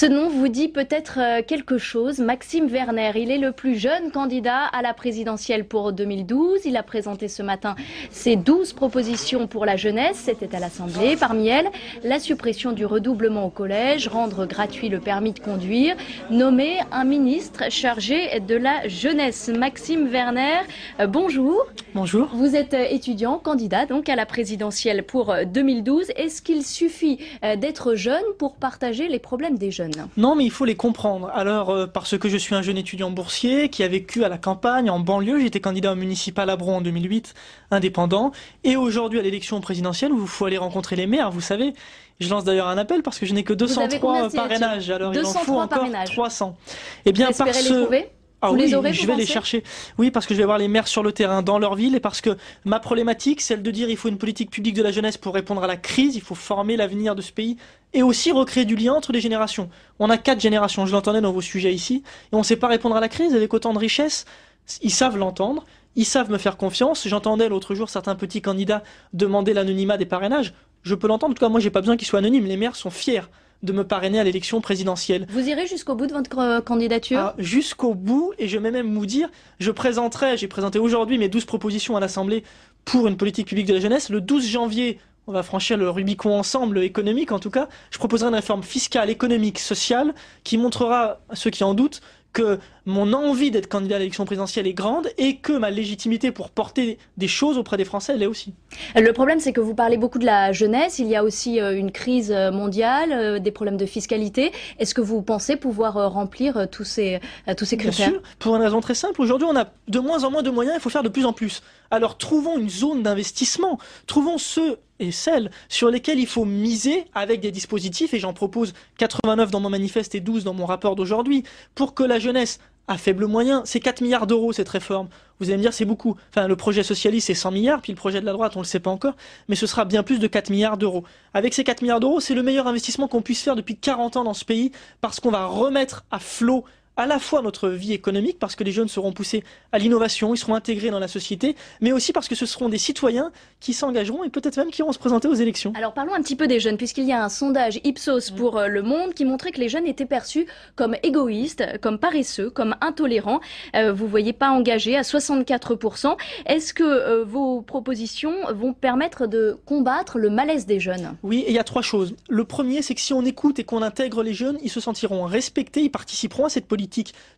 Ce nom vous dit peut-être quelque chose. Maxime Werner, il est le plus jeune candidat à la présidentielle pour 2012. Il a présenté ce matin ses 12 propositions pour la jeunesse. C'était à l'Assemblée. Parmi elles, la suppression du redoublement au collège, rendre gratuit le permis de conduire, nommer un ministre chargé de la jeunesse. Maxime Werner, bonjour. Bonjour. Vous êtes étudiant, candidat donc à la présidentielle pour 2012. Est-ce qu'il suffit d'être jeune pour partager les problèmes des jeunes? Non, mais il faut les comprendre. Alors, parce que je suis un jeune étudiant boursier qui a vécu à la campagne, en banlieue, j'étais candidat au municipal à Bron en 2008, indépendant, et aujourd'hui à l'élection présidentielle où il faut aller rencontrer les maires, vous savez. Je lance d'ailleurs un appel parce que je n'ai que 203 parrainages, alors il en faut encore 300. Eh bien, vous espérez les trouver? Ah oui, je vais les chercher. Oui, parce que je vais voir les maires sur le terrain, dans leur ville, et parce que ma problématique, celle de dire il faut une politique publique de la jeunesse pour répondre à la crise, il faut former l'avenir de ce pays, et aussi recréer du lien entre les générations. On a 4 générations, je l'entendais dans vos sujets ici, et on ne sait pas répondre à la crise avec autant de richesse. Ils savent l'entendre, ils savent me faire confiance. J'entendais l'autre jour certains petits candidats demander l'anonymat des parrainages. Je peux l'entendre, en tout cas moi j'ai pas besoin qu'ils soient anonymes, les maires sont fiers de me parrainer à l'élection présidentielle. Vous irez jusqu'au bout de votre candidature? Jusqu'au bout, et je vais même vous dire, j'ai présenté aujourd'hui mes 12 propositions à l'Assemblée pour une politique publique de la jeunesse. Le 12 janvier, on va franchir le Rubicon ensemble, économique en tout cas, je proposerai une réforme fiscale, économique, sociale, qui montrera à ceux qui en doutent que mon envie d'être candidat à l'élection présidentielle est grande et que ma légitimité pour porter des choses auprès des Français, elle est aussi. Le problème, c'est que vous parlez beaucoup de la jeunesse. Il y a aussi une crise mondiale, des problèmes de fiscalité. Est-ce que vous pensez pouvoir remplir tous ces critères? Bien sûr, pour une raison très simple. Aujourd'hui, on a de moins en moins de moyens, il faut faire de plus en plus. Alors trouvons une zone d'investissement, trouvons ceux et celles sur lesquels il faut miser avec des dispositifs, et j'en propose 89 dans mon manifeste et 12 dans mon rapport d'aujourd'hui, pour que la jeunesse à faible moyen, c'est 4 milliards d'euros cette réforme. Vous allez me dire c'est beaucoup. Enfin, le projet socialiste c'est 100 milliards, puis le projet de la droite on le sait pas encore, mais ce sera bien plus de 4 milliards d'euros. Avec ces 4 milliards d'euros, c'est le meilleur investissement qu'on puisse faire depuis 40 ans dans ce pays, parce qu'on va remettre à flot à la fois notre vie économique, parce que les jeunes seront poussés à l'innovation, ils seront intégrés dans la société, mais aussi parce que ce seront des citoyens qui s'engageront et peut-être même qui vont se présenter aux élections. Alors parlons un petit peu des jeunes, puisqu'il y a un sondage Ipsos pour Le Monde qui montrait que les jeunes étaient perçus comme égoïstes, comme paresseux, comme intolérants. Vous voyez pas engagés à 64%. Est-ce que vos propositions vont permettre de combattre le malaise des jeunes? Oui, et il y a 3 choses. Le premier, c'est que si on écoute et qu'on intègre les jeunes, ils se sentiront respectés, ils participeront à cette politique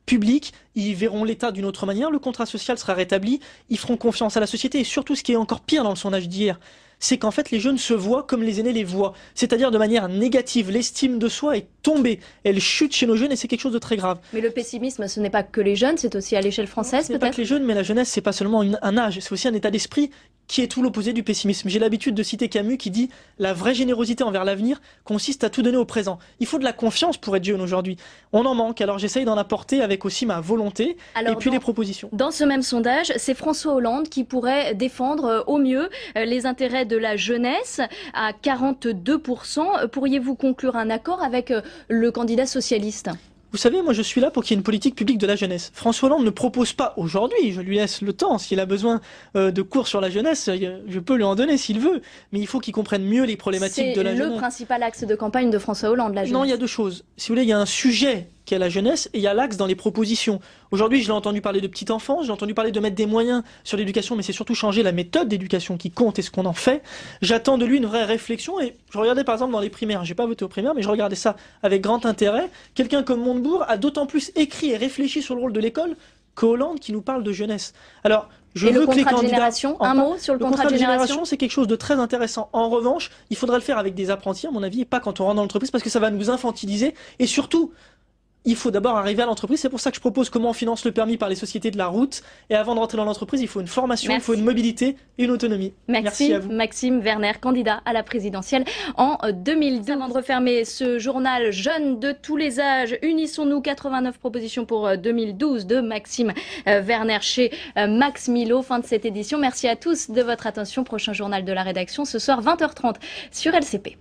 publique, ils verront l'État d'une autre manière, le contrat social sera rétabli, ils feront confiance à la société, et surtout ce qui est encore pire dans le sondage d'hier, c'est qu'en fait les jeunes se voient comme les aînés les voient, c'est-à-dire de manière négative. L'estime de soi est tombée, elle chute chez nos jeunes et c'est quelque chose de très grave. Mais le pessimisme, ce n'est pas que les jeunes, c'est aussi à l'échelle française peut-être? Ce n'est pas que les jeunes, mais la jeunesse, c'est pas seulement un âge, c'est aussi un état d'esprit qui est tout l'opposé du pessimisme. J'ai l'habitude de citer Camus qui dit « La vraie générosité envers l'avenir consiste à tout donner au présent ». Il faut de la confiance pour être jeune aujourd'hui. On en manque, alors j'essaye d'en apporter avec aussi ma volonté et puis les propositions. Dans ce même sondage, c'est François Hollande qui pourrait défendre au mieux les intérêts de la jeunesse à 42%. Pourriez-vous conclure un accord avec le candidat socialiste ? Vous savez, moi je suis là pour qu'il y ait une politique publique de la jeunesse. François Hollande ne propose pas aujourd'hui, je lui laisse le temps, s'il a besoin de cours sur la jeunesse, je peux lui en donner s'il veut, mais il faut qu'il comprenne mieux les problématiques de la jeunesse. C'est le principal axe de campagne de François Hollande, la jeunesse. Non, il y a 2 choses. Si vous voulez, il y a un sujet qui est la jeunesse et il y a l'axe dans les propositions. Aujourd'hui, je l'ai entendu parler de petite enfance, j'ai entendu parler de mettre des moyens sur l'éducation, mais c'est surtout changer la méthode d'éducation qui compte et ce qu'on en fait. J'attends de lui une vraie réflexion et je regardais par exemple dans les primaires, j'ai pas voté aux primaires, mais je regardais ça avec grand intérêt. Quelqu'un comme Montebourg a d'autant plus écrit et réfléchi sur le rôle de l'école que Hollande qui nous parle de jeunesse. Alors, je veux que les candidats... Un mot sur le contrat de génération, c'est quelque chose de très intéressant. En revanche, il faudrait le faire avec des apprentis, à mon avis, et pas quand on rentre dans l'entreprise, parce que ça va nous infantiliser et surtout... Il faut d'abord arriver à l'entreprise, c'est pour ça que je propose comment on finance le permis par les sociétés de la route. Et avant de rentrer dans l'entreprise, il faut une formation, il faut une mobilité et une autonomie. Merci à vous. Maxime Werner, candidat à la présidentielle en 2012. Avant de refermer ce journal Jeunes de tous les âges, unissons-nous, 89 propositions pour 2012 de Maxime Werner chez Max Milo. Fin de cette édition. Merci à tous de votre attention. Prochain journal de la rédaction ce soir 20h30 sur LCP.